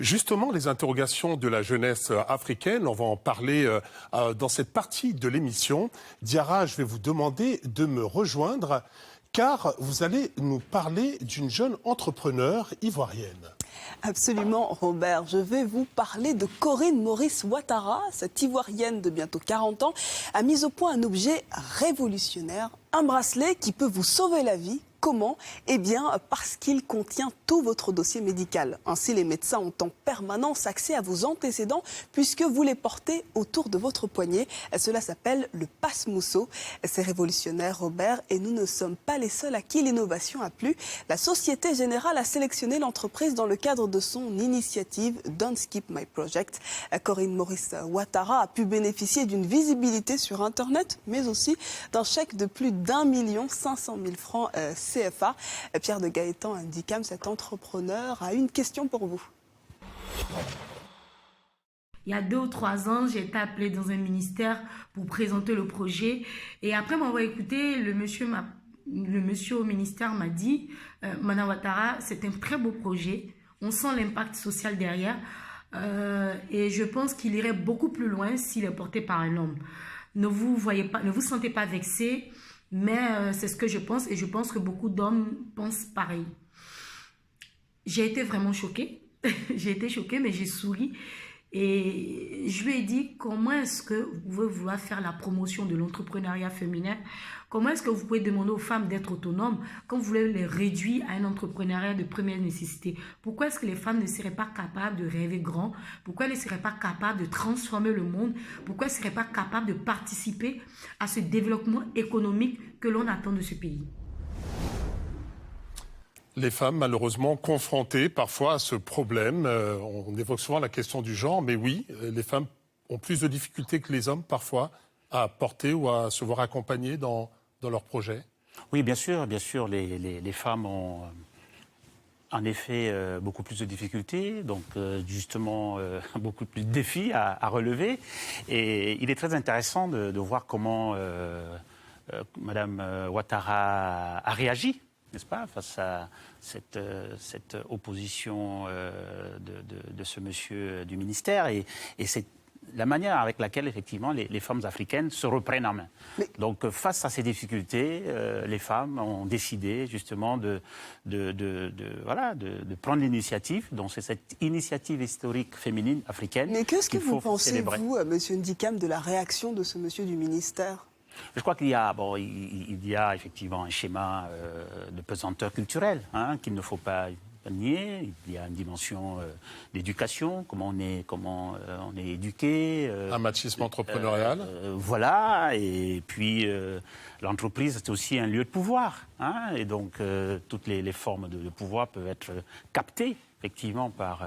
Justement, les interrogations de la jeunesse africaine, on va en parler dans cette partie de l'émission. Diarra, je vais vous demander de me rejoindre car vous allez nous parler d'une jeune entrepreneure ivoirienne. Absolument, Robert. Je vais vous parler de Corinne Maurice Ouattara. Cette Ivoirienne de bientôt 40 ans a mis au point un objet révolutionnaire, un bracelet qui peut vous sauver la vie. Comment? Eh bien, parce qu'il contient tout votre dossier médical. Ainsi, les médecins ont en permanence accès à vos antécédents puisque vous les portez autour de votre poignet. Cela s'appelle le passe-mousseau. C'est révolutionnaire, Robert, et nous ne sommes pas les seuls à qui l'innovation a plu. La Société Générale a sélectionné l'entreprise dans le cadre de son initiative Don't Skip My Project. Corinne Maurice Ouattara a pu bénéficier d'une visibilité sur Internet, mais aussi d'un chèque de plus d'1 500 000 francs CFA. Pierre de Gaëtan Ndikam, cet entrepreneur, a une question pour vous. Il y a 2 ou 3 ans, j'ai été appelée dans un ministère pour présenter le projet. Et après m'avoir écouté, le monsieur au ministère m'a dit « Madame Ouattara, c'est un très beau projet. On sent l'impact social derrière. Et je pense qu'il irait beaucoup plus loin s'il est porté par un homme. Ne vous sentez pas vexé. Mais c'est ce que je pense et je pense que beaucoup d'hommes pensent pareil. J'ai été vraiment choquée. J'ai été choquée, mais j'ai souri. Et je lui ai dit, comment est-ce que vous pouvez vouloir faire la promotion de l'entrepreneuriat féminin? Comment est-ce que vous pouvez demander aux femmes d'être autonomes quand vous voulez les réduire à un entrepreneuriat de première nécessité? Pourquoi est-ce que les femmes ne seraient pas capables de rêver grand? Pourquoi elles ne seraient pas capables de transformer le monde? Pourquoi elles ne seraient pas capables de participer à ce développement économique que l'on attend de ce pays? Les femmes, malheureusement, confrontées parfois à ce problème. On évoque souvent la question du genre, mais oui, les femmes ont plus de difficultés que les hommes parfois à porter ou à se voir accompagner dans leurs projets. Oui, bien sûr, les femmes ont en effet beaucoup plus de difficultés, donc justement beaucoup plus de défis à relever. Et il est très intéressant de voir comment Madame Ouattara a réagi, n'est-ce pas, face à cette opposition de ce monsieur du ministère. Et c'est la manière avec laquelle, effectivement, les femmes africaines se reprennent en main. Donc, face à ces difficultés, les femmes ont décidé, justement, de prendre l'initiative. Donc, c'est cette initiative historique féminine africaine. Mais qu'est-ce que vous pensez, célébrer. vous, monsieur Ndikam, de la réaction de ce monsieur du ministère? Je crois qu'il y a effectivement un schéma de pesanteur culturelle qu'il ne faut pas nier. Il y a une dimension d'éducation, comment on est éduqué. Un machisme entrepreneurial. Voilà, et puis l'entreprise, c'est aussi un lieu de pouvoir. Et donc, toutes les formes de pouvoir peuvent être captées, effectivement, par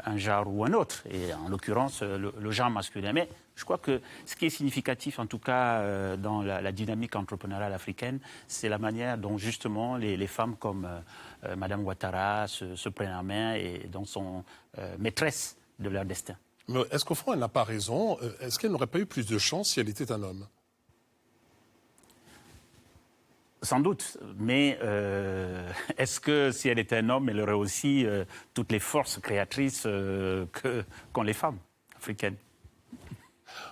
un genre ou un autre, et en l'occurrence le genre masculin. Mais je crois que ce qui est significatif, en tout cas dans la dynamique entrepreneuriale africaine, c'est la manière dont justement les femmes comme Madame Ouattara se prennent en main et dont sont maîtresses de leur destin. Mais est-ce qu'au fond, elle n'a pas raison? Est-ce qu'elle n'aurait pas eu plus de chance si elle était un homme? Sans doute, mais est-ce que si elle était un homme, elle aurait aussi toutes les forces créatrices qu'ont les femmes africaines?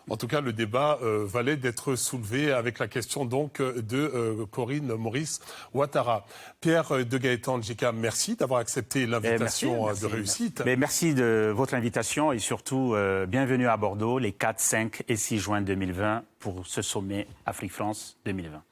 En tout cas, le débat valait d'être soulevé avec la question donc de Corinne Maurice Ouattara. Pierre de Gaëtan Ndikam, merci d'avoir accepté l'invitation de réussite. Mais merci de votre invitation et surtout bienvenue à Bordeaux les 4, 5 et 6 juin 2020 pour ce sommet Afrique-France 2020.